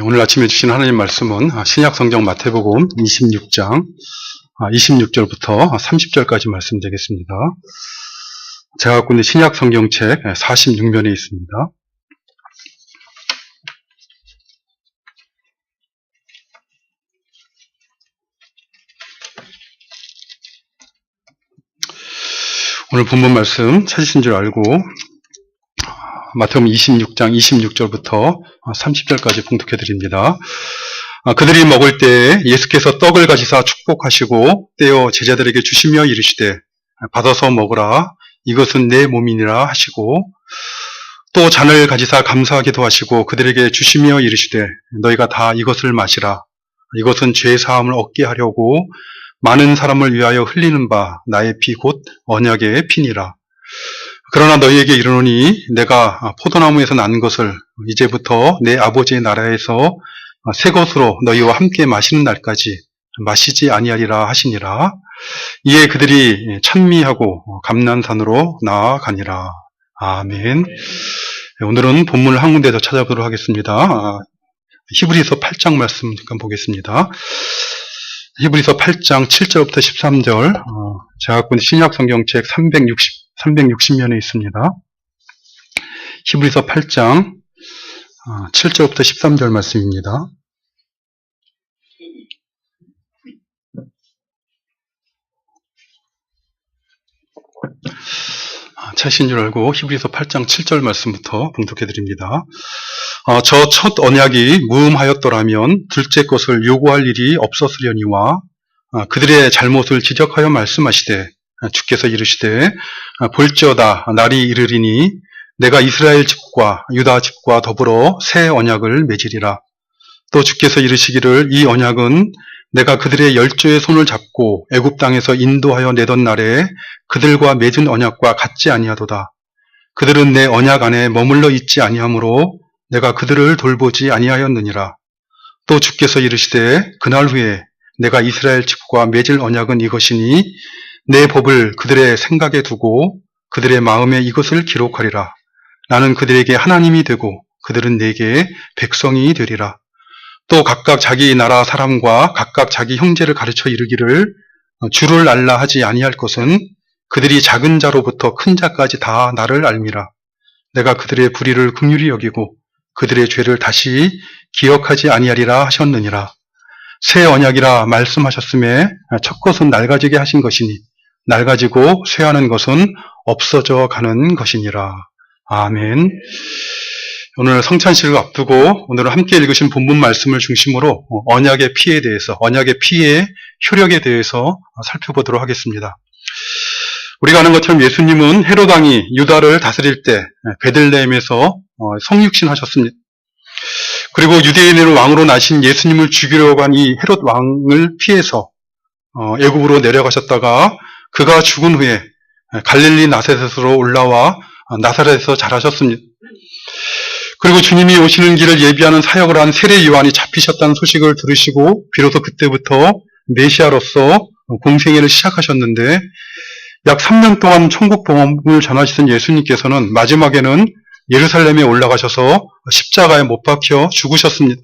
오늘 아침에 주신 하나님 말씀은 신약 성경 마태복음 26장 26절부터 30절까지 말씀 되겠습니다. 제가 갖고 있는 신약 성경책 46면에 있습니다. 오늘 본문 말씀 찾으신 줄 알고 마태복음 26장 26절부터 30절까지 봉독해 드립니다. 그들이 먹을 때 예수께서 떡을 가지사 축복하시고 떼어 제자들에게 주시며 이르시되 받아서 먹으라 이것은 내 몸이니라 하시고 또 잔을 가지사 감사하기도 하시고 그들에게 주시며 이르시되 너희가 다 이것을 마시라 이것은 죄 사함을 얻게 하려고 많은 사람을 위하여 흘리는 바 나의 피 곧 언약의 피니라. 그러나 너희에게 이르노니 내가 포도나무에서 난 것을 이제부터 내 아버지의 나라에서 새 것으로 너희와 함께 마시는 날까지 마시지 아니하리라 하시니라. 이에 그들이 찬미하고 감난산으로 나아가니라. 아멘. 오늘은 본문을 한 군데 더 찾아보도록 하겠습니다. 히브리서 8장 말씀 잠깐 보겠습니다. 히브리서 8장 7절부터 13절 제가 갖고 있는 신약 성경책 360면에 있습니다. 히브리서 8장 7절부터 13절 말씀입니다. 차신 줄 알고 히브리서 8장 7절 말씀부터 봉독해 드립니다. 저 첫 언약이 무음하였더라면 둘째 것을 요구할 일이 없었으려니와 그들의 잘못을 지적하여 말씀하시되 주께서 이르시되 볼지어다 날이 이르리니 내가 이스라엘 집과 유다 집과 더불어 새 언약을 맺으리라. 또 주께서 이르시기를 이 언약은 내가 그들의 열조의 손을 잡고 애굽 땅에서 인도하여 내던 날에 그들과 맺은 언약과 같지 아니하도다. 그들은 내 언약 안에 머물러 있지 아니하므로 내가 그들을 돌보지 아니하였느니라. 또 주께서 이르시되 그날 후에 내가 이스라엘 집과 맺을 언약은 이것이니 내 법을 그들의 생각에 두고 그들의 마음에 이것을 기록하리라. 나는 그들에게 하나님이 되고 그들은 내게 백성이 되리라. 또 각각 자기 나라 사람과 각각 자기 형제를 가르쳐 이르기를 주를 알라 하지 아니할 것은 그들이 작은 자로부터 큰 자까지 다 나를 알미라. 내가 그들의 불의를 긍휼히 여기고 그들의 죄를 다시 기억하지 아니하리라 하셨느니라. 새 언약이라 말씀하셨음에 첫 것은 낡아지게 하신 것이니 낡아지고 쇠하는 것은 없어져 가는 것이니라. 아멘. 오늘 성찬식을 앞두고 오늘 함께 읽으신 본문 말씀을 중심으로 언약의 피에 대해서, 언약의 피의 효력에 대해서 살펴보도록 하겠습니다. 우리가 아는 것처럼 예수님은 헤롯 왕이 유다를 다스릴 때 베들레헴에서 성육신 하셨습니다. 그리고 유대인의 왕으로 나신 예수님을 죽이려고 한 이 헤롯 왕을 피해서 애굽으로 내려가셨다가 그가 죽은 후에 갈릴리 나사렛으로 올라와 나사렛에서 자라셨습니다. 그리고 주님이 오시는 길을 예비하는 사역을 한 세례 요한이 잡히셨다는 소식을 들으시고 비로소 그때부터 메시아로서 공생애를 시작하셨는데 약 3년 동안 천국 복음을 전하시던 예수님께서는 마지막에는 예루살렘에 올라가셔서 십자가에 못 박혀 죽으셨습니다.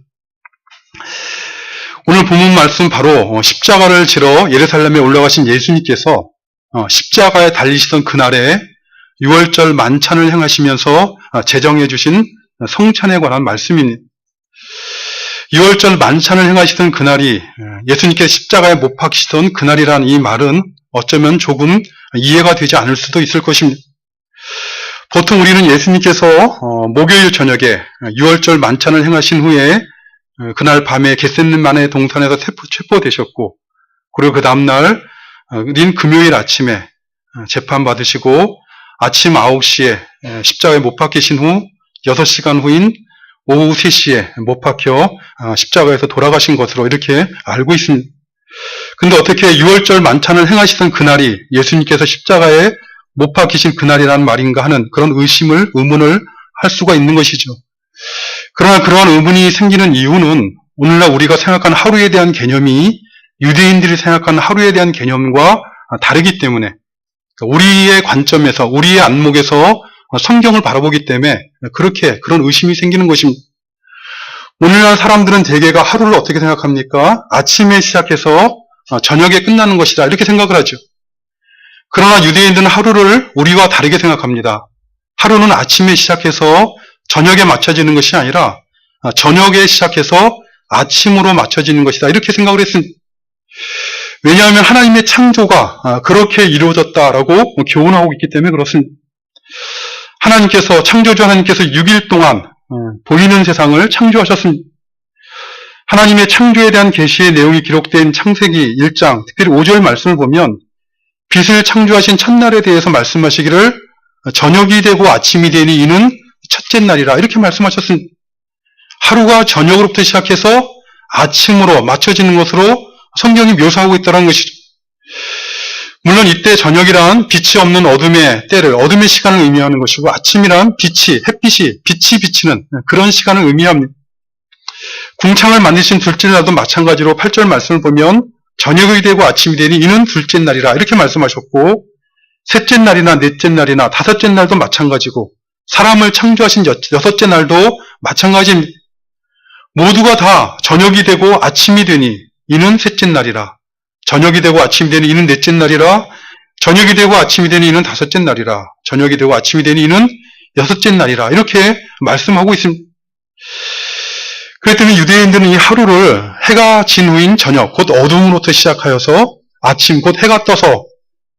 오늘 본문 말씀 바로 십자가를 지러 예루살렘에 올라가신 예수님께서 십자가에 달리시던 그날에 유월절 만찬을 행하시면서 제정해 주신 성찬에 관한 말씀입니다. 유월절 만찬을 행하시던 그날이 예수님께서 십자가에 못 박히시던 그날이란 이 말은 어쩌면 조금 이해가 되지 않을 수도 있을 것입니다. 보통 우리는 예수님께서 목요일 저녁에 유월절 만찬을 행하신 후에 그날 밤에 겟세마네 동산에서 체포되셨고 그리고 그 다음날 금요일 아침에 재판받으시고 아침 9시에 십자가에 못 박히신 후 6시간 후인 오후 3시에 못 박혀 십자가에서 돌아가신 것으로 이렇게 알고 있습니다. 근데 어떻게 유월절 만찬을 행하시던 그날이 예수님께서 십자가에 못 박히신 그날이라는 말인가 하는 그런 의문을 할 수가 있는 것이죠. 그러나 그러한 의문이 생기는 이유는 오늘날 우리가 생각하는 하루에 대한 개념이 유대인들이 생각하는 하루에 대한 개념과 다르기 때문에 우리의 관점에서 우리의 안목에서 성경을 바라보기 때문에 그런 의심이 생기는 것입니다. 오늘날 사람들은 대개가 하루를 어떻게 생각합니까? 아침에 시작해서 저녁에 끝나는 것이다 이렇게 생각을 하죠. 그러나 유대인들은 하루를 우리와 다르게 생각합니다. 하루는 아침에 시작해서 저녁에 맞춰지는 것이 아니라 저녁에 시작해서 아침으로 맞춰지는 것이다 이렇게 생각을 했습니다. 왜냐하면 하나님의 창조가 그렇게 이루어졌다라고 교훈하고 있기 때문에 그렇습니다. 창조주 하나님께서 6일 동안 보이는 세상을 창조하셨습니다. 하나님의 창조에 대한 계시의 내용이 기록된 창세기 1장, 특별히 5절 말씀을 보면 빛을 창조하신 첫날에 대해서 말씀하시기를 저녁이 되고 아침이 되니 이는 첫째 날이라 이렇게 말씀하셨습니다. 하루가 저녁으로부터 시작해서 아침으로 맞춰지는 것으로 성경이 묘사하고 있다는 것이죠. 물론 이때 저녁이란 빛이 없는 어둠의 때를, 어둠의 시간을 의미하는 것이고 아침이란 햇빛이 비치는 그런 시간을 의미합니다. 궁창을 만드신 둘째 날도 마찬가지로 8절 말씀을 보면 저녁이 되고 아침이 되니 이는 둘째 날이라 이렇게 말씀하셨고 셋째 날이나 넷째 날이나 다섯째 날도 마찬가지고 사람을 창조하신 여섯째 날도 마찬가지입니다. 모두가 다 저녁이 되고 아침이 되니 이는 셋째 날이라 저녁이 되고 아침이 되니 이는 넷째 날이라 저녁이 되고 아침이 되니 이는 다섯째 날이라 저녁이 되고 아침이 되니 이는 여섯째 날이라 이렇게 말씀하고 있습니다. 그렇기 때문에 유대인들은 이 하루를 해가 진 후인 저녁, 곧 어둠으로부터 시작하여서 아침, 곧 해가 떠서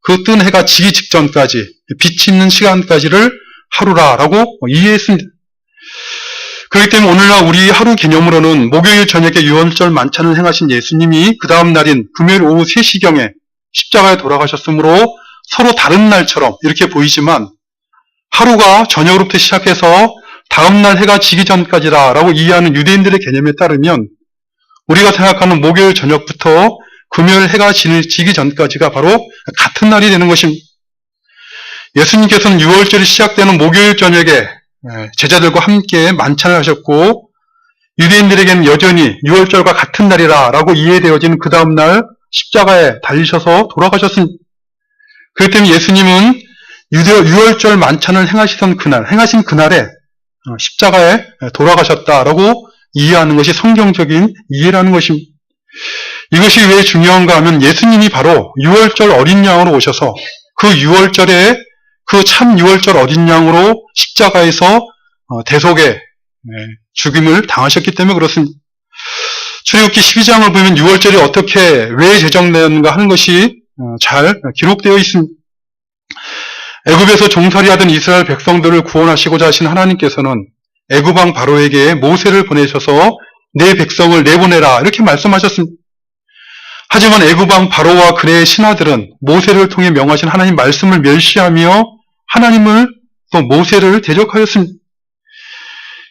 그 뜬 해가 지기 직전까지 빛이 있는 시간까지를 하루라라고 이해했습니다. 그렇기 때문에 오늘날 우리 하루 개념으로는 목요일 저녁에 유월절 만찬을 행하신 예수님이 그 다음 날인 금요일 오후 3시경에 십자가에 돌아가셨으므로 서로 다른 날처럼 이렇게 보이지만 하루가 저녁으로부터 시작해서 다음날 해가 지기 전까지라라고 이해하는 유대인들의 개념에 따르면 우리가 생각하는 목요일 저녁부터 금요일 해가 지기 전까지가 바로 같은 날이 되는 것입니다. 예수님께서는 유월절이 시작되는 목요일 저녁에 제자들과 함께 만찬을 하셨고 유대인들에게는 여전히 유월절과 같은 날이라고 이해되어지는 그 다음날 십자가에 달리셔서 돌아가셨습니다. 그렇기 때문에 예수님은 유월절 만찬을 행하신 그날에 십자가에 돌아가셨다라고 이해하는 것이 성경적인 이해라는 것입니다. 이것이 왜 중요한가 하면 예수님이 바로 유월절 어린 양으로 오셔서 그 유월절에 그 참 유월절 어린 양으로 십자가에서 대속의 죽임을 당하셨기 때문에 그렇습니다. 출애굽기 12장을 보면 유월절이 어떻게 왜 제정되었는가 하는 것이 잘 기록되어 있습니다. 애굽에서 종살이하던 이스라엘 백성들을 구원하시고자 하신 하나님께서는 애굽 왕 바로에게 모세를 보내셔서 내 백성을 내보내라 이렇게 말씀하셨습니다. 하지만 애굽 왕 바로와 그의 신하들은 모세를 통해 명하신 하나님 말씀을 멸시하며 하나님을 또 모세를 대적하였습니다.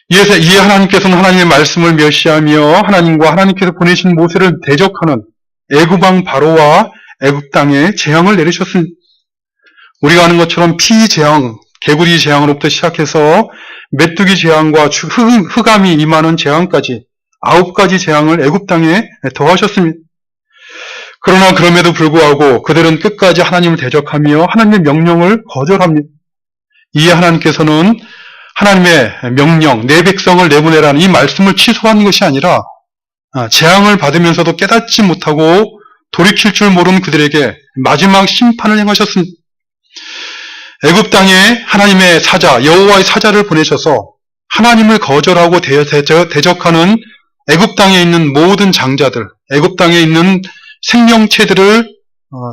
이에 하나님께서는 하나님의 말씀을 멸시하며 하나님과 하나님께서 보내신 모세를 대적하는 애굽 왕 바로와 애굽 땅에 재앙을 내리셨습니다. 우리가 아는 것처럼 피재앙, 개구리 재앙으로부터 시작해서 메뚜기 재앙과 흑암이 임하는 재앙까지 9가지 재앙을 애굽 땅에 더하셨습니다. 그러나 그럼에도 불구하고 그들은 끝까지 하나님을 대적하며 하나님의 명령을 거절합니다. 이에 하나님께서는 하나님의 명령, 내 백성을 내보내라는 이 말씀을 취소한 것이 아니라 재앙을 받으면서도 깨닫지 못하고 돌이킬 줄 모르는 그들에게 마지막 심판을 행하셨습니다. 애굽 땅에 하나님의 사자, 여호와의 사자를 보내셔서 하나님을 거절하고 대적하는 애굽 땅에 있는 모든 장자들, 애굽 땅에 있는 생명체들을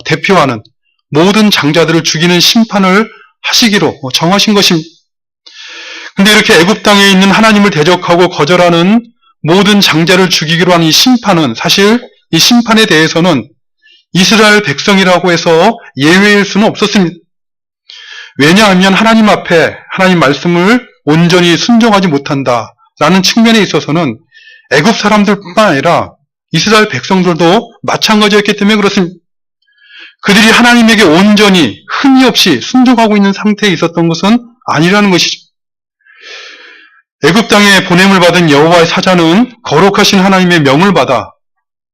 대표하는 모든 장자들을 죽이는 심판을 하시기로 정하신 것입니다. 근데 이렇게 애굽 땅에 있는 하나님을 대적하고 거절하는 모든 장자를 죽이기로 한 이 심판은 사실 이 심판에 대해서는 이스라엘 백성이라고 해서 예외일 수는 없었습니다. 왜냐하면 하나님 앞에 하나님 말씀을 온전히 순종하지 못한다라는 측면에 있어서는 애굽 사람들뿐만 아니라 이스라엘 백성들도 마찬가지였기 때문에 그렇습니다. 그들이 하나님에게 온전히 흠이 없이 순종하고 있는 상태에 있었던 것은 아니라는 것이죠. 애굽 땅에 보냄을 받은 여호와의 사자는 거룩하신 하나님의 명을 받아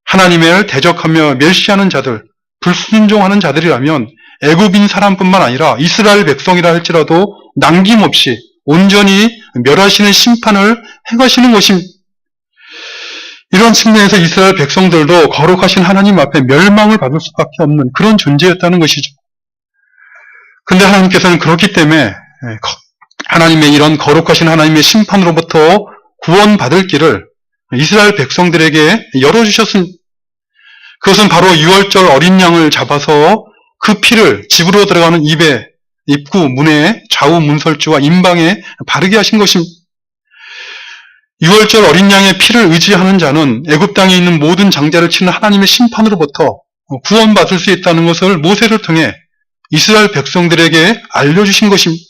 하나님을 대적하며 멸시하는 자들, 불순종하는 자들이라면 애굽인 사람뿐만 아니라 이스라엘 백성이라 할지라도 남김없이 온전히 멸하시는 심판을 행하시는 것입니다. 이런 측면에서 이스라엘 백성들도 거룩하신 하나님 앞에 멸망을 받을 수밖에 없는 그런 존재였다는 것이죠. 근데 하나님께서는 그렇기 때문에 하나님의 이런 거룩하신 하나님의 심판으로부터 구원받을 길을 이스라엘 백성들에게 열어주셨습니다. 그것은 바로 유월절 어린 양을 잡아서 그 피를 집으로 들어가는 입구 문에 좌우 문설주와 임방에 바르게 하신 것입니다. 유월절 어린 양의 피를 의지하는 자는 애굽 땅에 있는 모든 장자를 치는 하나님의 심판으로부터 구원받을 수 있다는 것을 모세를 통해 이스라엘 백성들에게 알려주신 것입니다.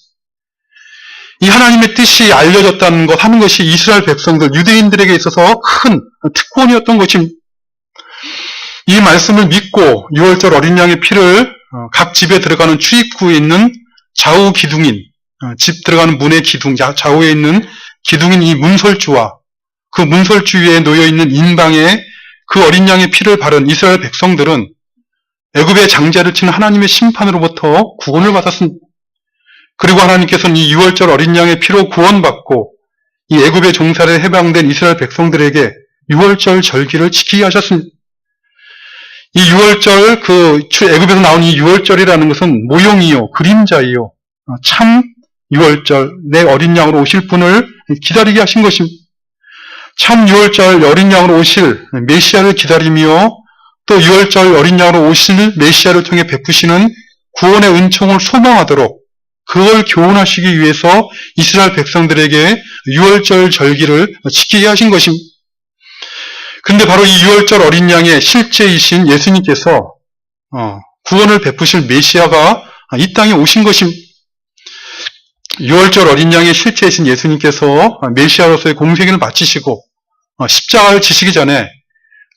이 하나님의 뜻이 알려졌다는 것 하는 것이 이스라엘 백성들, 유대인들에게 있어서 큰 특권이었던 것입니다. 이 말씀을 믿고 유월절 어린 양의 피를 각 집에 들어가는 출입구에 있는 좌우 기둥인, 집 들어가는 문의 기둥, 좌우에 있는 기둥인 이 문설주와 그 문설주 위에 놓여있는 인방에 그 어린 양의 피를 바른 이스라엘 백성들은 애굽의 장자를 치는 하나님의 심판으로부터 구원을 받았습니다. 그리고 하나님께서는 이 유월절 어린 양의 피로 구원받고 이 애굽의 종살에 해방된 이스라엘 백성들에게 유월절 절기를 지키게 하셨습니다. 이 유월절, 애굽에서 나온 이 유월절이라는 것은 모형이요, 그림자이요, 참 유월절, 내 어린 양으로 오실 분을 기다리게 하신 것입니다. 참 유월절 어린 양으로 오실 메시아를 기다리며 또 유월절 어린 양으로 오실 메시아를 통해 베푸시는 구원의 은총을 소망하도록 그걸 교훈하시기 위해서 이스라엘 백성들에게 유월절 절기를 지키게 하신 것입니다. 근데 바로 이 유월절 어린 양의 실제이신 예수님께서 구원을 베푸실 메시아가 이 땅에 오신 것입니다. 유월절 어린 양의 실제이신 예수님께서 메시아로서의 공생애를 마치시고 십자가를 지시기 전에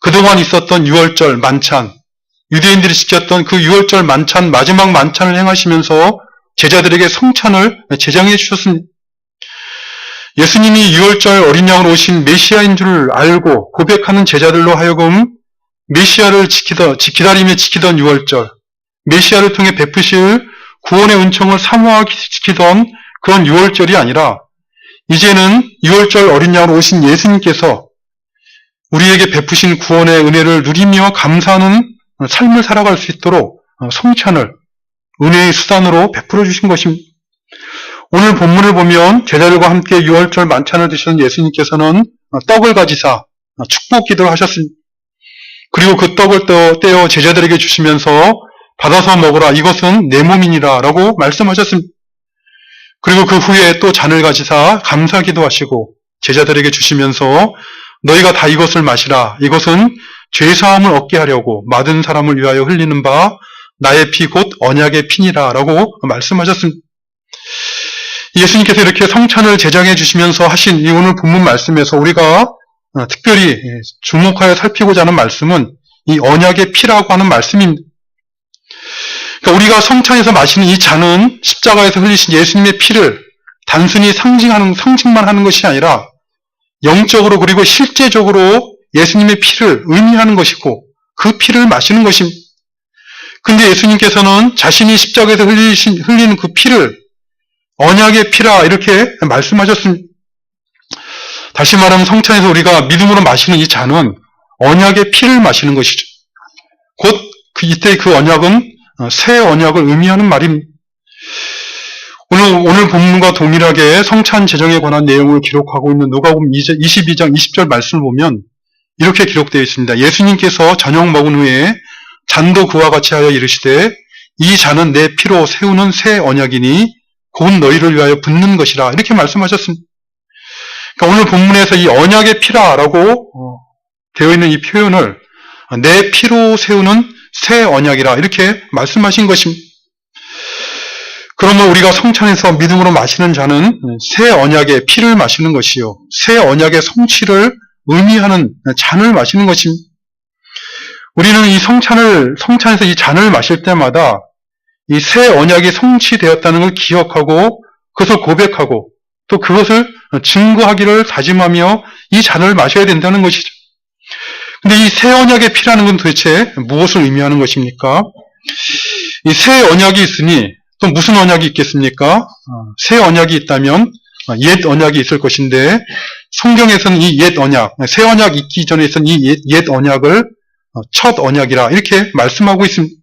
그동안 있었던 유월절 만찬, 유대인들이 지켰던 그 유월절 만찬, 마지막 만찬을 행하시면서 제자들에게 성찬을 제정해 주셨습니다. 예수님이 유월절 어린 양으로 오신 메시아인 줄 알고 고백하는 제자들로 하여금 메시아를 기다리며 지키던 유월절, 메시아를 통해 베푸실 구원의 은총을 사모하게 지키던 그런 유월절이 아니라 이제는 유월절 어린 양으로 오신 예수님께서 우리에게 베푸신 구원의 은혜를 누리며 감사하는 삶을 살아갈 수 있도록 성찬을 은혜의 수단으로 베풀어 주신 것입니다. 오늘 본문을 보면 제자들과 함께 유월절 만찬을 드시는 예수님께서는 떡을 가지사 축복 기도를 하셨습니다. 그리고 그 떡을 떼어 제자들에게 주시면서 받아서 먹으라, 이것은 내 몸이니라 라고 말씀하셨습니다. 그리고 그 후에 또 잔을 가지사 감사 기도하시고 제자들에게 주시면서 너희가 다 이것을 마시라, 이것은 죄사함을 얻게 하려고 맞은 사람을 위하여 흘리는 바 나의 피 곧 언약의 피니라 라고 말씀하셨습니다. 예수님께서 이렇게 성찬을 제정해 주시면서 하신 이 오늘 본문 말씀에서 우리가 특별히 주목하여 살피고자 하는 말씀은 이 언약의 피라고 하는 말씀입니다. 그러니까 우리가 성찬에서 마시는 이 잔은 십자가에서 흘리신 예수님의 피를 단순히 상징만 하는 것이 아니라 영적으로 그리고 실제적으로 예수님의 피를 의미하는 것이고 그 피를 마시는 것입니다. 근데 예수님께서는 자신이 십자가에서 흘리는 그 피를 언약의 피라 이렇게 말씀하셨습니다. 다시 말하면 성찬에서 우리가 믿음으로 마시는 이 잔은 언약의 피를 마시는 것이죠. 곧 이때 그 언약은 새 언약을 의미하는 말입니다. 오늘 본문과 동일하게 성찬 제정에 관한 내용을 기록하고 있는 누가복음 22장 20절 말씀을 보면 이렇게 기록되어 있습니다. 예수님께서 저녁 먹은 후에 잔도 그와 같이 하여 이르시되 이 잔은 내 피로 세우는 새 언약이니 곧 너희를 위하여 붓는 것이라 이렇게 말씀하셨습니다. 그러니까 오늘 본문에서 이 언약의 피라라고 되어 있는 이 표현을 내 피로 세우는 새 언약이라 이렇게 말씀하신 것입니다. 그러면 우리가 성찬에서 믿음으로 마시는 잔은 새 언약의 피를 마시는 것이요, 새 언약의 성취를 의미하는 잔을 마시는 것입니다. 우리는 이 성찬에서 이 잔을 마실 때마다 이 새 언약이 성취되었다는 걸 기억하고 그것을 고백하고 또 그것을 증거하기를 다짐하며 이 잔을 마셔야 된다는 것이죠. 근데 이 새 언약의 피라는 건 도대체 무엇을 의미하는 것입니까? 이 새 언약이 있으니 또 무슨 언약이 있겠습니까? 새 언약이 있다면 옛 언약이 있을 것인데 성경에서는 이 옛 언약, 새 언약 있기 전에 있던 이 옛 언약을 첫 언약이라 이렇게 말씀하고 있습니다.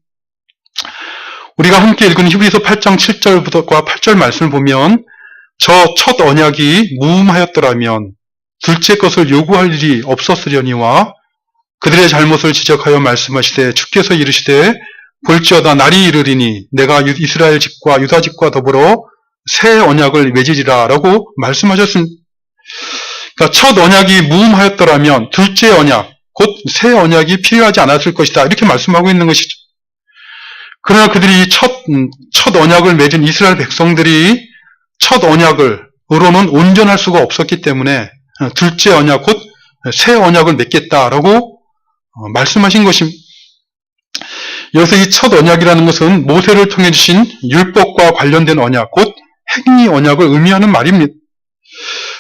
우리가 함께 읽은 히브리서 8장 7절과 8절 말씀을 보면 저 첫 언약이 무음하였더라면 둘째 것을 요구할 일이 없었으려니와 그들의 잘못을 지적하여 말씀하시되 주께서 이르시되 볼지어다 날이 이르리니 내가 이스라엘 집과 유다 집과 더불어 새 언약을 맺으리라 라고 말씀하셨습니다. 그러니까 첫 언약이 무음하였더라면 둘째 언약, 곧 새 언약이 필요하지 않았을 것이다 이렇게 말씀하고 있는 것이죠. 그러나 그들이 첫 언약을 맺은 이스라엘 백성들이 첫 언약으로는 온전할 수가 없었기 때문에 둘째 언약, 곧 새 언약을 맺겠다라고 말씀하신 것입니다. 여기서 이 첫 언약이라는 것은 모세를 통해 주신 율법과 관련된 언약, 곧 행위 언약을 의미하는 말입니다.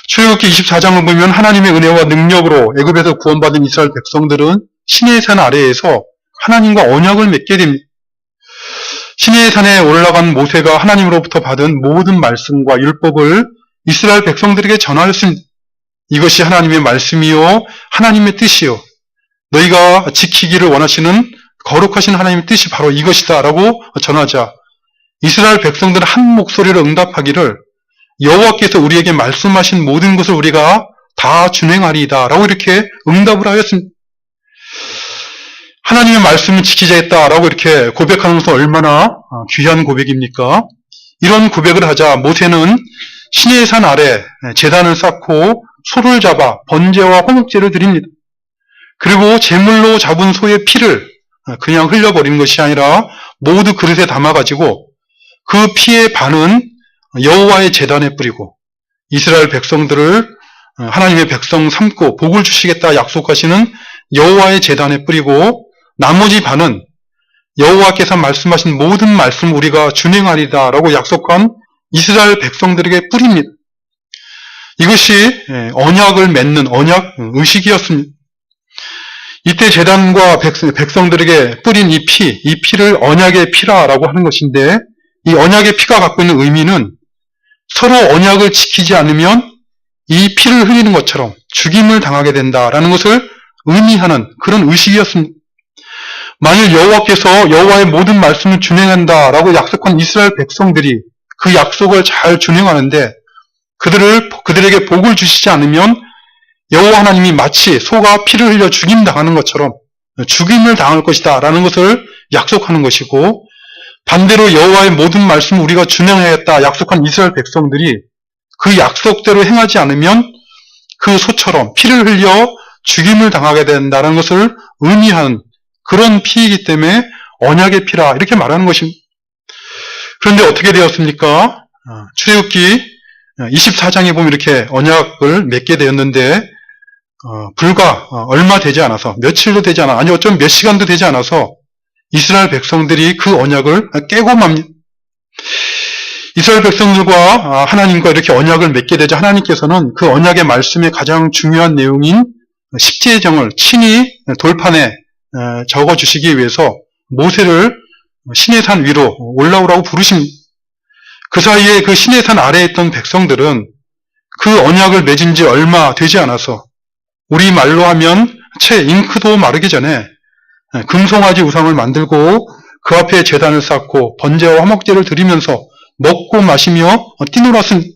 출애굽기 24장을 보면 하나님의 은혜와 능력으로 애굽에서 구원받은 이스라엘 백성들은 시내의 산 아래에서 하나님과 언약을 맺게 됩니다. 시내의 산에 올라간 모세가 하나님으로부터 받은 모든 말씀과 율법을 이스라엘 백성들에게 전하였습니다. 이것이 하나님의 말씀이요 하나님의 뜻이요 너희가 지키기를 원하시는 거룩하신 하나님의 뜻이 바로 이것이다 라고 전하자 이스라엘 백성들은 한 목소리로 응답하기를 여호와께서 우리에게 말씀하신 모든 것을 우리가 다 준행하리이다 라고 이렇게 응답을 하였습니다. 하나님의 말씀을 지키자 했다라고 이렇게 고백하는 것은 얼마나 귀한 고백입니까? 이런 고백을 하자 모세는 시내의 산 아래 제단을 쌓고 소를 잡아 번제와 화목제를 드립니다. 그리고 제물로 잡은 소의 피를 그냥 흘려버리는 것이 아니라 모두 그릇에 담아가지고 그 피의 반은 여호와의 제단에 뿌리고 이스라엘 백성들을 하나님의 백성 삼고 복을 주시겠다 약속하시는 여호와의 제단에 뿌리고 나머지 반은 여호와께서 말씀하신 모든 말씀 우리가 준행하리다 라고 약속한 이스라엘 백성들에게 뿌립니다. 이것이 언약을 맺는 언약 의식이었습니다. 이때 제단과 백성들에게 뿌린 이 피를 언약의 피라라고 하는 것인데 이 언약의 피가 갖고 있는 의미는 서로 언약을 지키지 않으면 이 피를 흘리는 것처럼 죽임을 당하게 된다라는 것을 의미하는 그런 의식이었습니다. 만일 여호와께서 여호와의 모든 말씀을 준행한다라고 약속한 이스라엘 백성들이 그 약속을 잘 준행하는데 그들에게 복을 주시지 않으면 여호와 하나님이 마치 소가 피를 흘려 죽임당하는 것처럼 죽임을 당할 것이다 라는 것을 약속하는 것이고 반대로 여호와의 모든 말씀을 우리가 준행하겠다 약속한 이스라엘 백성들이 그 약속대로 행하지 않으면 그 소처럼 피를 흘려 죽임을 당하게 된다는 것을 의미하는 그런 피이기 때문에 언약의 피라 이렇게 말하는 것입니다. 그런데 어떻게 되었습니까? 출애굽기 24장에 보면 이렇게 언약을 맺게 되었는데 불과 얼마 되지 않아서 며칠도 되지 않아 아니 어쩌면 몇 시간도 되지 않아서 이스라엘 백성들이 그 언약을 깨고 맙니다. 이스라엘 백성들과 하나님과 이렇게 언약을 맺게 되자 하나님께서는 그 언약의 말씀의 가장 중요한 내용인 십지의 정을 친히 돌판에 적어주시기 위해서 모세를 시내산 위로 올라오라고 부르십니다. 그 사이에 그 시내산 아래에 있던 백성들은 그 언약을 맺은 지 얼마 되지 않아서 우리 말로 하면 채 잉크도 마르기 전에 금송아지 우상을 만들고 그 앞에 제단을 쌓고 번제와 화목제를 드리면서 먹고 마시며 뛰놀았습니다.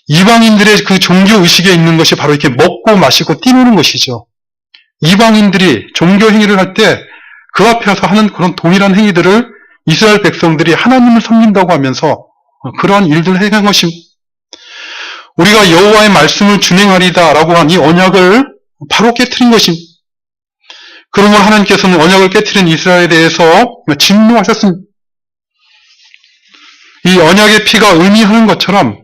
이방인들의 그 종교의식에 있는 것이 바로 이렇게 먹고 마시고 뛰노는 것이죠. 이방인들이 종교 행위를 할 때 그 앞에 와서 하는 그런 동일한 행위들을 이스라엘 백성들이 하나님을 섬긴다고 하면서 그러한 일들을 행한 것입니다. 우리가 여호와의 말씀을 준행하리다 라고 한 이 언약을 바로 깨트린 것입니다. 그러므로 하나님께서는 언약을 깨트린 이스라엘에 대해서 진노하셨습니다. 이 언약의 피가 의미하는 것처럼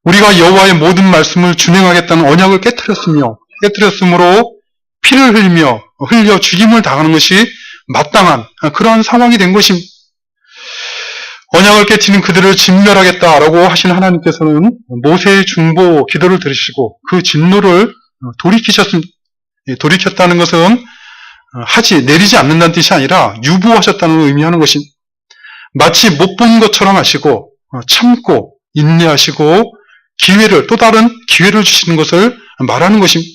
우리가 여호와의 모든 말씀을 준행하겠다는 언약을 깨트렸으므로 피를 흘려 죽임을 당하는 것이 마땅한 그러한 상황이 된 것입니다. 언약을 깨트린 그들을 진멸하겠다라고 하신 하나님께서는 모세의 중보 기도를 들으시고 그 진노를 돌이키셨습니다. 돌이켰다는 것은 내리지 않는다는 뜻이 아니라 유보하셨다는 걸 의미하는 것입니다. 마치 못 본 것처럼 하시고 참고 인내하시고 또 다른 기회를 주시는 것을 말하는 것입니다.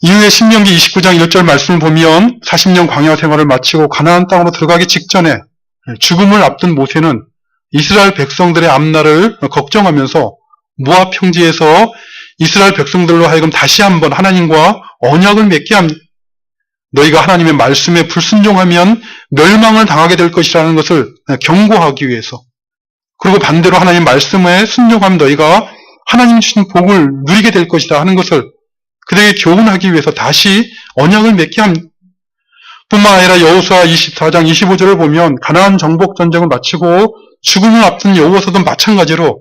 이후에 신명기 29장 1절 말씀을 보면 40년 광야 생활을 마치고 가나안 땅으로 들어가기 직전에 죽음을 앞둔 모세는 이스라엘 백성들의 앞날을 걱정하면서 모압 평지에서 이스라엘 백성들로 하여금 다시 한번 하나님과 언약을 맺게 합니다. 너희가 하나님의 말씀에 불순종하면 멸망을 당하게 될 것이라는 것을 경고하기 위해서, 그리고 반대로 하나님 말씀에 순종하면 너희가 하나님 주신 복을 누리게 될 것이다 하는 것을 그들에게 교훈하기 위해서 다시 언약을 맺게 합니다. 뿐만 아니라 여호수아 24장 25절을 보면 가나안 정복 전쟁을 마치고 죽음을 앞둔 여호와서도 마찬가지로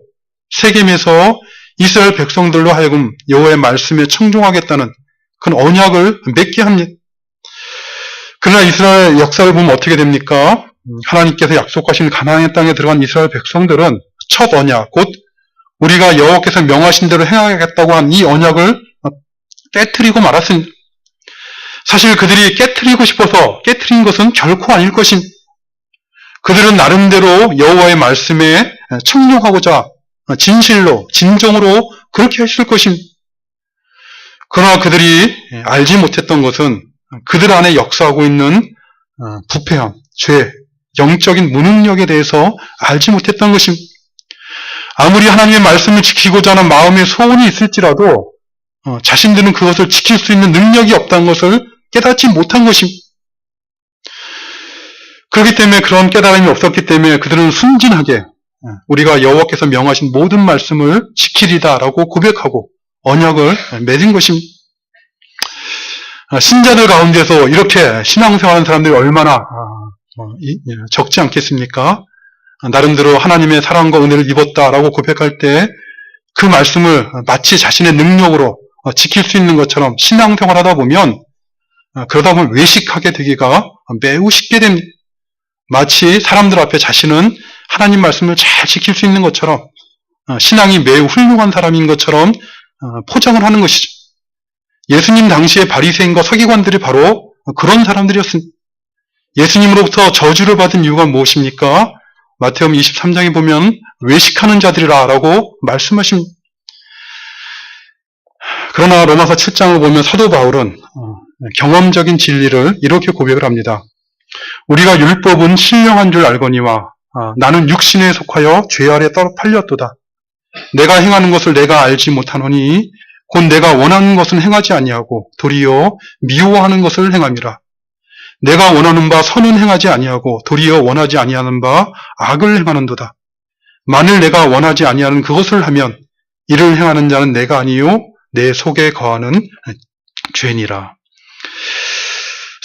세겜에서 이스라엘 백성들로 하여금 여호와의 말씀에 청종하겠다는 그런 언약을 맺게 합니다. 그러나 이스라엘 역사를 보면 어떻게 됩니까? 하나님께서 약속하신 가나안의 땅에 들어간 이스라엘 백성들은 첫 언약, 곧 우리가 여호와께서 명하신 대로 행하겠다고 한 이 언약을 깨트리고 말았습니다. 사실 그들이 깨트리고 싶어서 깨트린 것은 결코 아닐 것입니다. 그들은 나름대로 여호와의 말씀에 청종하고자 진실로, 진정으로 그렇게 했을 것입니다. 그러나 그들이 알지 못했던 것은 그들 안에 역사하고 있는 부패함, 죄, 영적인 무능력에 대해서 알지 못했던 것입니다. 아무리 하나님의 말씀을 지키고자 하는 마음의 소원이 있을지라도 자신들은 그것을 지킬 수 있는 능력이 없다는 것을 깨닫지 못한 것입니다. 그렇기 때문에 그런 깨달음이 없었기 때문에 그들은 순진하게 우리가 여호와께서 명하신 모든 말씀을 지키리다라고 고백하고 언약을 맺은 것입니다. 신자들 가운데서 이렇게 신앙생활하는 사람들이 얼마나 적지 않겠습니까? 나름대로 하나님의 사랑과 은혜를 입었다라고 고백할 때 그 말씀을 마치 자신의 능력으로 지킬 수 있는 것처럼 신앙생활하다 보면 그러다 보면 외식하게 되기가 매우 쉽게 됩니다. 마치 사람들 앞에 자신은 하나님 말씀을 잘 지킬 수 있는 것처럼 신앙이 매우 훌륭한 사람인 것처럼 포장을 하는 것이죠. 예수님 당시의 바리새인과 서기관들이 바로 그런 사람들이었습니다. 예수님으로부터 저주를 받은 이유가 무엇입니까? 마태복음 23장에 보면 외식하는 자들이라 라고 말씀하십니다. 그러나 로마서 7장을 보면 사도 바울은 경험적인 진리를 이렇게 고백을 합니다. 우리가 율법은 신령한 줄 알거니와 나는 육신에 속하여 죄 아래 팔렸도다. 내가 행하는 것을 내가 알지 못하노니 곧 내가 원하는 것은 행하지 아니하고 도리어 미워하는 것을 행함이라. 내가 원하는 바 선은 행하지 아니하고 도리어 원하지 아니하는 바 악을 행하는도다. 만일 내가 원하지 아니하는 그것을 하면 이를 행하는 자는 내가 아니요 내 속에 거하는 죄니라.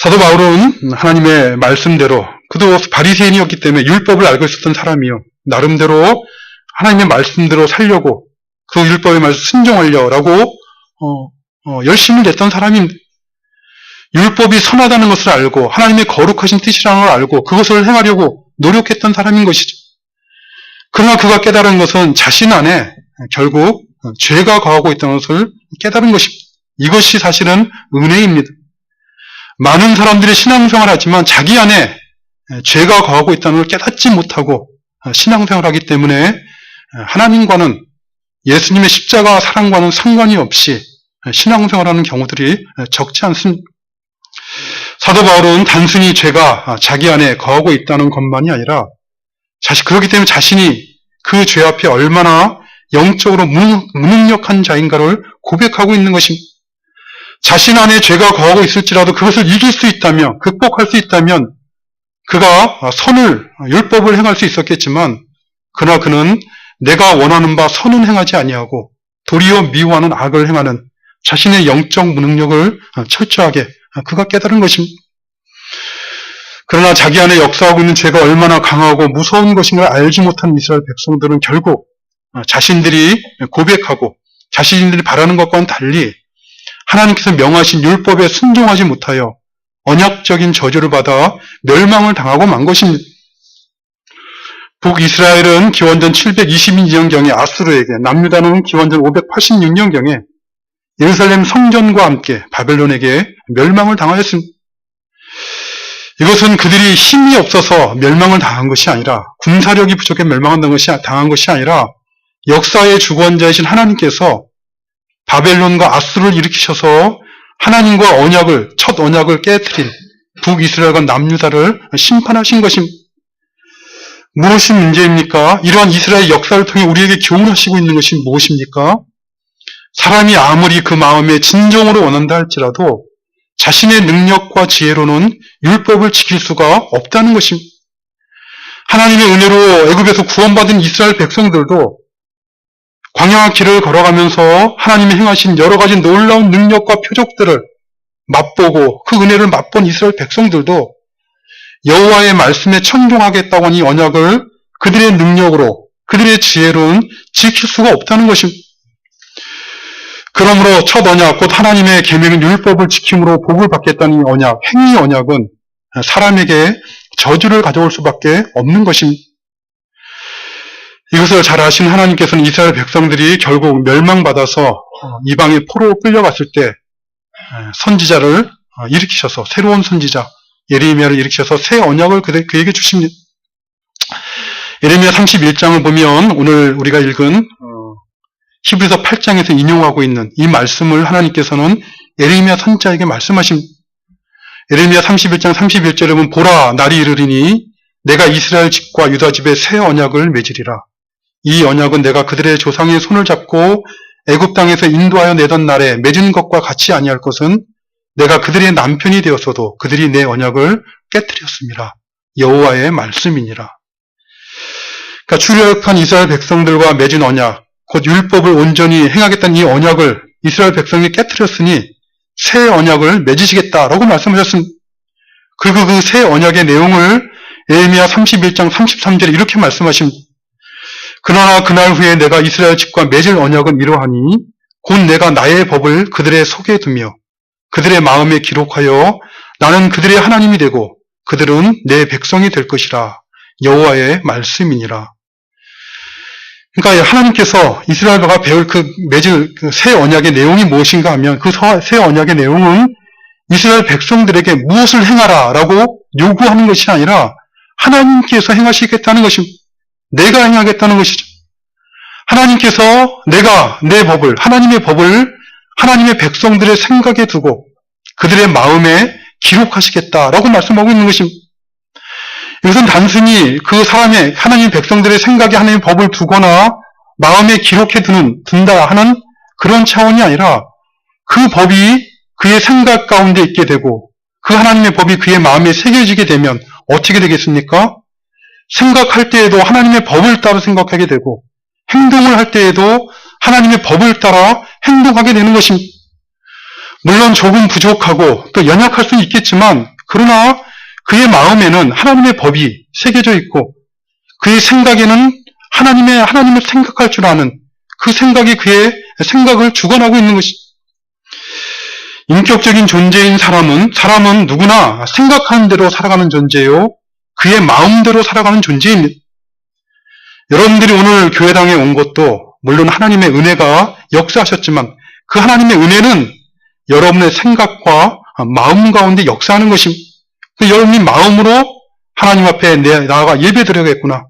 사도 바울은 하나님의 말씀대로, 그도 바리새인이었기 때문에 율법을 알고 있었던 사람이요, 나름대로 하나님의 말씀대로 살려고 그 율법의 말씀 순종하려고 열심히 냈던 사람입니다. 율법이 선하다는 것을 알고 하나님의 거룩하신 뜻이라는 걸 알고 그것을 행하려고 노력했던 사람인 것이죠. 그러나 그가 깨달은 것은 자신 안에 결국 죄가 거하고 있다는 것을 깨달은 것입니다. 이것이 사실은 은혜입니다. 많은 사람들이 신앙생활을 하지만 자기 안에 죄가 거하고 있다는 걸 깨닫지 못하고 신앙생활을 하기 때문에 하나님과는, 예수님의 십자가 사랑과는 상관이 없이 신앙생활하는 경우들이 적지 않습니다. 사도 바울은 단순히 죄가 자기 안에 거하고 있다는 것만이 아니라 그렇기 때문에 자신이 그 죄 앞에 얼마나 영적으로 무능력한 자인가를 고백하고 있는 것입니다. 자신 안에 죄가 거하고 있을지라도 그것을 이길 수 있다면, 극복할 수 있다면 그가 율법을 행할 수 있었겠지만, 그러나 그는 내가 원하는 바 선은 행하지 아니하고 도리어 미워하는 악을 행하는 자신의 영적 무능력을 철저하게 그가 깨달은 것입니다. 그러나 자기 안에 역사하고 있는 죄가 얼마나 강하고 무서운 것인가 알지 못한 이스라엘 백성들은 결국 자신들이 고백하고 자신들이 바라는 것과는 달리 하나님께서 명하신 율법에 순종하지 못하여 언약적인 저주를 받아 멸망을 당하고 만 것입니다. 북이스라엘은 기원전 722년경에 아수르에게, 남유다는 기원전 586년경에 예루살렘 성전과 함께 바벨론에게 멸망을 당하였습니다. 이것은 그들이 힘이 없어서 멸망을 당한 것이 아니라, 군사력이 부족해 멸망을 당한 것이 아니라 역사의 주권자이신 하나님께서 바벨론과 아수르를 일으키셔서 하나님과 언약을, 첫 언약을 깨뜨린 북이스라엘과 남유다를 심판하신 것입니다. 무엇이 문제입니까? 이러한 이스라엘 역사를 통해 우리에게 교훈하시고 있는 것이 무엇입니까? 사람이 아무리 그 마음에 진정으로 원한다 할지라도 자신의 능력과 지혜로는 율법을 지킬 수가 없다는 것입니다. 하나님의 은혜로 애굽에서 구원받은 이스라엘 백성들도 광야 길을 걸어가면서 하나님이 행하신 여러 가지 놀라운 능력과 표적들을 맛보고 그 은혜를 맛본 이스라엘 백성들도 여호와의 말씀에 청종하겠다고 하니 언약을 그들의 능력으로, 그들의 지혜로는 지킬 수가 없다는 것입니다. 그러므로 첫 언약, 곧 하나님의 계명인 율법을 지킴으로 복을 받겠다는 언약, 행위 언약은 사람에게 저주를 가져올 수밖에 없는 것입니다. 이것을 잘 아시는 하나님께서는 이스라엘 백성들이 결국 멸망받아서 이방의 포로로 끌려갔을 때 선지자를 일으키셔서, 새로운 선지자 예레미야를 일으키셔서 새 언약을 그에게 주십니다. 예레미야 31장을 보면 오늘 우리가 읽은 히브리서 8장에서 인용하고 있는 이 말씀을 하나님께서는 예레미야 선지자에게 말씀하십니다. 예레미야 31장 31절에 보면 보라, 날이 이르리니 내가 이스라엘 집과 유다 집에 새 언약을 맺으리라. 이 언약은 내가 그들의 조상의 손을 잡고 애굽 땅에서 인도하여 내던 날에 맺은 것과 같이 아니할 것은 내가 그들의 남편이 되었어도 그들이 내 언약을 깨뜨렸습니다. 여호와의 말씀이니라. 그러니까 출애굽한 이스라엘 백성들과 맺은 언약, 곧 율법을 온전히 행하겠다는 이 언약을 이스라엘 백성이 깨뜨렸으니 새 언약을 맺으시겠다라고 말씀하셨습니다. 그리고 그 새 언약의 내용을 예레미야 31장 33절에 이렇게 말씀하십니다. 그러나 그날 후에 내가 이스라엘 집과 맺을 언약은 이러하니 곧 내가 나의 법을 그들의 속에 두며 그들의 마음에 기록하여 나는 그들의 하나님이 되고 그들은 내 백성이 될 것이라. 여호와의 말씀이니라. 그러니까 하나님께서 이스라엘과 배울 맺을 새 언약의 내용이 무엇인가 하면 그 새 언약의 내용은 이스라엘 백성들에게 무엇을 행하라 라고 요구하는 것이 아니라 하나님께서 행하시겠다는 것입니다. 내가 행하겠다는 것이죠. 하나님께서 내가 내 법을, 하나님의 법을 하나님의 백성들의 생각에 두고 그들의 마음에 기록하시겠다라고 말씀하고 있는 것입니다. 이것은 단순히 그 사람의, 하나님의 백성들의 생각에 하나님의 법을 두거나 마음에 기록해 둔다 하는 그런 차원이 아니라 그 법이 그의 생각 가운데 있게 되고 그 하나님의 법이 그의 마음에 새겨지게 되면 어떻게 되겠습니까? 생각할 때에도 하나님의 법을 따라 생각하게 되고 행동을 할 때에도 하나님의 법을 따라 행동하게 되는 것입니다. 물론 조금 부족하고 또 연약할 수는 있겠지만 그러나 그의 마음에는 하나님의 법이 새겨져 있고 그의 생각에는 하나님을 생각할 줄 아는 그 생각이 그의 생각을 주관하고 있는 것입니다. 인격적인 존재인 사람은 누구나 생각하는 대로 살아가는 존재요. 그의 마음대로 살아가는 존재입니다. 여러분들이 오늘 교회당에 온 것도 물론 하나님의 은혜가 역사하셨지만 그 하나님의 은혜는 여러분의 생각과 마음 가운데 역사하는 것입니다. 여러분이 마음으로 하나님 앞에 나아가 예배드려야겠구나.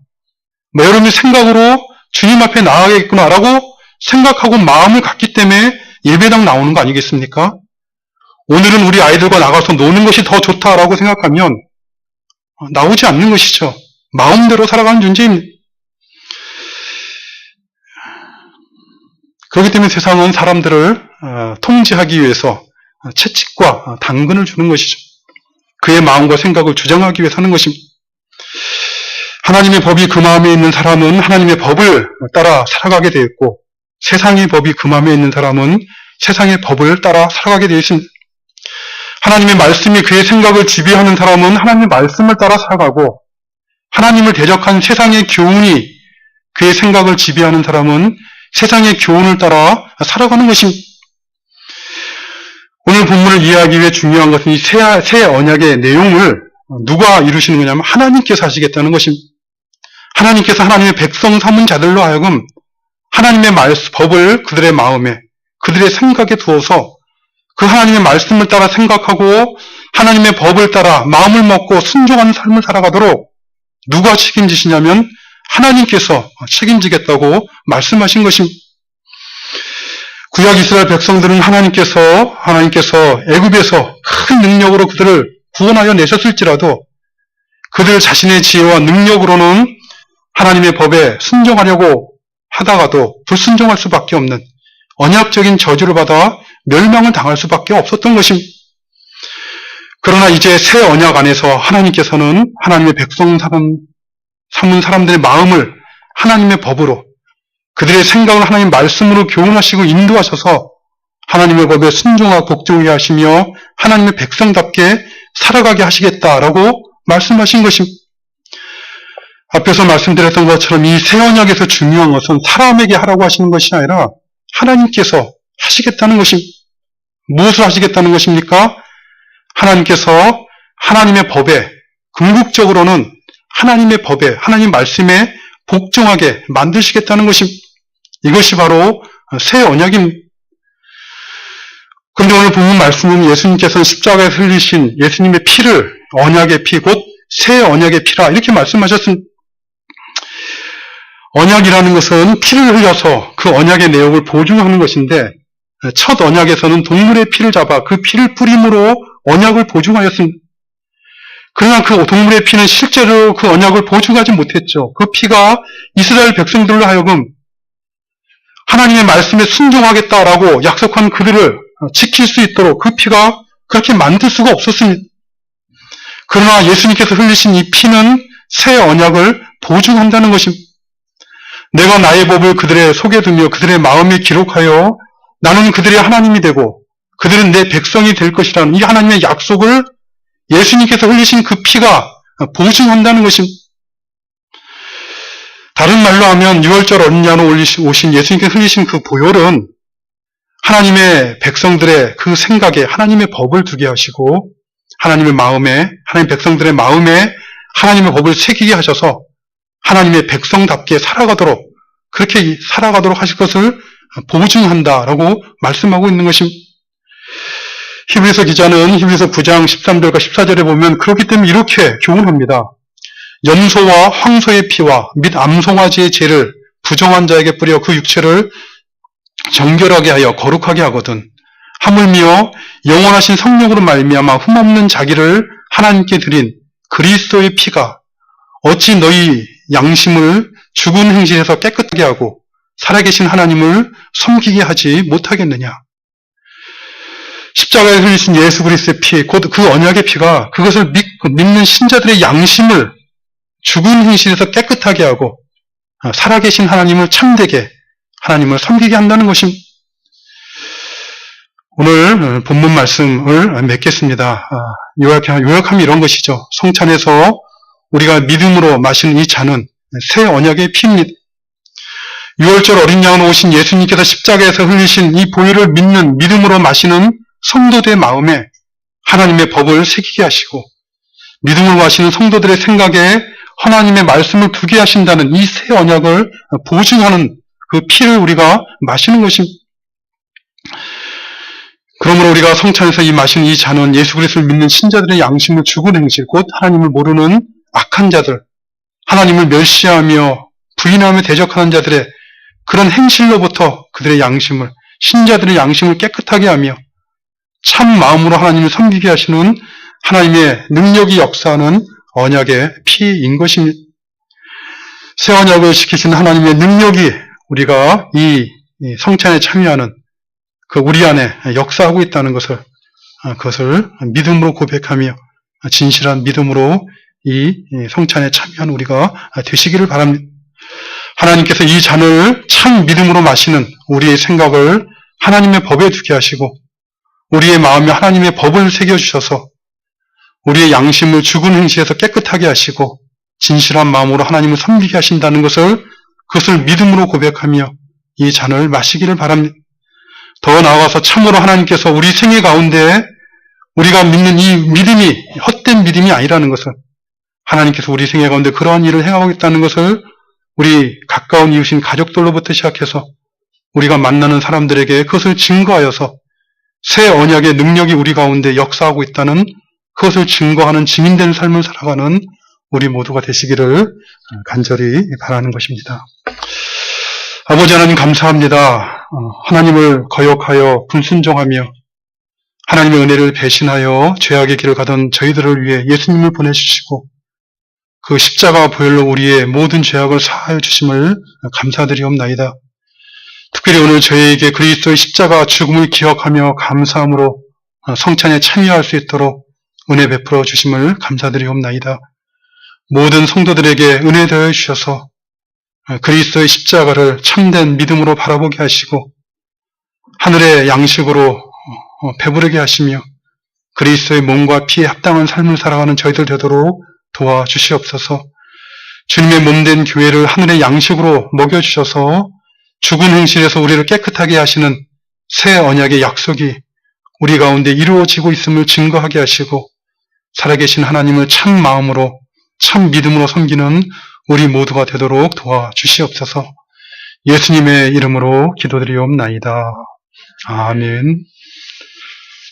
여러분이 생각으로 주님 앞에 나아가겠구나 라고 생각하고 마음을 갖기 때문에 예배당 나오는 거 아니겠습니까? 오늘은 우리 아이들과 나가서 노는 것이 더 좋다라고 생각하면 나오지 않는 것이죠. 마음대로 살아가는 존재입니다. 그렇기 때문에 세상은 사람들을 통제하기 위해서 채찍과 당근을 주는 것이죠. 그의 마음과 생각을 주장하기 위해서 하는 것입니다. 하나님의 법이 그 마음에 있는 사람은 하나님의 법을 따라 살아가게 되어 있고 세상의 법이 그 마음에 있는 사람은 세상의 법을 따라 살아가게 되어 있습니다. 하나님의 말씀이 그의 생각을 지배하는 사람은 하나님의 말씀을 따라 살아가고 하나님을 대적한 세상의 교훈이 그의 생각을 지배하는 사람은 세상의 교훈을 따라 살아가는 것입니다. 오늘 본문을 이해하기 위해 중요한 것은 이 새 언약의 내용을 누가 이루시는 거냐면 하나님께서 하시겠다는 것입니다. 하나님께서 하나님의 백성 삼은 자들로 하여금 하나님의 법을 그들의 마음에, 그들의 생각에 두어서 그 하나님의 말씀을 따라 생각하고 하나님의 법을 따라 마음을 먹고 순종하는 삶을 살아가도록 누가 책임지시냐면 하나님께서 책임지겠다고 말씀하신 것입니다. 구약 이스라엘 백성들은 하나님께서 애굽에서 큰 능력으로 그들을 구원하여 내셨을지라도 그들 자신의 지혜와 능력으로는 하나님의 법에 순종하려고 하다가도 불순종할 수밖에 없는 언약적인 저주를 받아 멸망을 당할 수밖에 없었던 것입니다. 그러나 이제 새 언약 안에서 하나님께서는 하나님의 백성 삼은 사람들의 마음을 하나님의 법으로, 그들의 생각을 하나님 말씀으로 교훈하시고 인도하셔서 하나님의 법에 순종하고 복종하게 하시며 하나님의 백성답게 살아가게 하시겠다라고 말씀하신 것입니다. 앞에서 말씀드렸던 것처럼 이 새 언약에서 중요한 것은 사람에게 하라고 하시는 것이 아니라 하나님께서 하시겠다는 것입니다. 무엇을 하시겠다는 것입니까? 하나님께서 하나님의 법에, 궁극적으로는 하나님의 법에, 하나님 말씀에 복종하게 만드시겠다는 것입니다. 이것이 바로 새 언약입니다. 그런데 오늘 본문 말씀은 예수님께서는 십자가에 흘리신 예수님의 피를 언약의 피, 곧 새 언약의 피라 이렇게 말씀하셨습니다. 언약이라는 것은 피를 흘려서 그 언약의 내용을 보증하는 것인데 첫 언약에서는 동물의 피를 잡아 그 피를 뿌림으로 언약을 보증하였습니다. 그러나 그 동물의 피는 실제로 그 언약을 보증하지 못했죠. 그 피가 이스라엘 백성들로 하여금 하나님의 말씀에 순종하겠다라고 약속한 그들을 지킬 수 있도록 그 피가 그렇게 만들 수가 없었습니다. 그러나 예수님께서 흘리신 이 피는 새 언약을 보증한다는 것입니다. 내가 나의 법을 그들의 속에 두며 그들의 마음에 기록하여 나는 그들의 하나님이 되고 그들은 내 백성이 될 것이라는 이 하나님의 약속을 예수님께서 흘리신 그 피가 보증한다는 것입니다. 다른 말로 하면 6월절 어린 양으로 오신 예수님께서 흘리신 그 보혈은 하나님의 백성들의 그 생각에 하나님의 법을 두게 하시고 하나님의 마음에, 하나님 백성들의 마음에 하나님의 법을 새기게 하셔서 하나님의 백성답게 살아가도록, 그렇게 살아가도록 하실 것을 보증한다라고 말씀하고 있는 것입니다. 히브리서 기자는 히브리서 9장 13절과 14절에 보면 그렇기 때문에 이렇게 교훈합니다. 염소와 황소의 피와 및 암송아지의 죄를 부정한 자에게 뿌려 그 육체를 정결하게 하여 거룩하게 하거든. 하물며 영원하신 성령으로 말미암아 흠없는 자기를 하나님께 드린 그리스도의 피가 어찌 너희 양심을 죽은 행실에서 깨끗하게 하고 살아계신 하나님을 섬기게 하지 못하겠느냐. 십자가에 흘리신 예수 그리스도의 피, 곧 그 언약의 피가 그것을 믿는 신자들의 양심을 죽은 행실에서 깨끗하게 하고 살아계신 하나님을 참되게, 하나님을 섬기게 한다는 것입니다. 오늘 본문 말씀을 맺겠습니다. 요약하면 이런 것이죠. 성찬에서 우리가 믿음으로 마시는 이 잔은 새 언약의 피입니다. 6월절 어린 양으로 오신 예수님께서 십자가에서 흘리신 이 보혈을 믿는 믿음으로 마시는 성도들의 마음에 하나님의 법을 새기게 하시고 믿음으로 마시는 성도들의 생각에 하나님의 말씀을 두게 하신다는 이 새 언약을 보증하는 그 피를 우리가 마시는 것입니다. 그러므로 우리가 성찬에서 마시는 이 잔은 예수 그리스도를 믿는 신자들의 양심을 죽은 행실, 곧 하나님을 모르는 악한 자들, 하나님을 멸시하며 부인하며 대적하는 자들의 그런 행실로부터 그들의 양심을, 신자들의 양심을 깨끗하게 하며 참 마음으로 하나님을 섬기게 하시는 하나님의 능력이 역사하는 언약의 피인 것입니다. 새 언약을 지키시는 하나님의 능력이 우리가 이 성찬에 참여하는 그 우리 안에 역사하고 있다는 그것을 믿음으로 고백하며 진실한 믿음으로 이 성찬에 참여한 우리가 되시기를 바랍니다. 하나님께서 이 잔을 참 믿음으로 마시는 우리의 생각을 하나님의 법에 두게 하시고 우리의 마음에 하나님의 법을 새겨주셔서 우리의 양심을 죽은 행실에서 깨끗하게 하시고 진실한 마음으로 하나님을 섬기게 하신다는 그것을 믿음으로 고백하며 이 잔을 마시기를 바랍니다. 더 나아가서 참으로 하나님께서 우리 생애 가운데 우리가 믿는 이 믿음이 헛된 믿음이 아니라는 것을, 하나님께서 우리 생애 가운데 그러한 일을 행하고 있다는 것을 우리 가까운 이웃인 가족들로부터 시작해서 우리가 만나는 사람들에게 그것을 증거하여서 새 언약의 능력이 우리 가운데 역사하고 있다는 그것을 증거하는 증인된 삶을 살아가는 우리 모두가 되시기를 간절히 바라는 것입니다. 아버지 하나님 감사합니다. 하나님을 거역하여 불순종하며 하나님의 은혜를 배신하여 죄악의 길을 가던 저희들을 위해 예수님을 보내주시고 그 십자가 보혈로 우리의 모든 죄악을 사하여 주심을 감사드리옵나이다. 특별히 오늘 저희에게 그리스도의 십자가 죽음을 기억하며 감사함으로 성찬에 참여할 수 있도록 은혜 베풀어 주심을 감사드리옵나이다. 모든 성도들에게 은혜 더해 주셔서 그리스도의 십자가를 참된 믿음으로 바라보게 하시고 하늘의 양식으로 배부르게 하시며 그리스도의 몸과 피에 합당한 삶을 살아가는 저희들 되도록 도와주시옵소서. 주님의 몸된 교회를 하늘의 양식으로 먹여주셔서 죽은 행실에서 우리를 깨끗하게 하시는 새 언약의 약속이 우리 가운데 이루어지고 있음을 증거하게 하시고 살아계신 하나님을 참 마음으로 참 믿음으로 섬기는 우리 모두가 되도록 도와주시옵소서. 예수님의 이름으로 기도드리옵나이다. 아멘.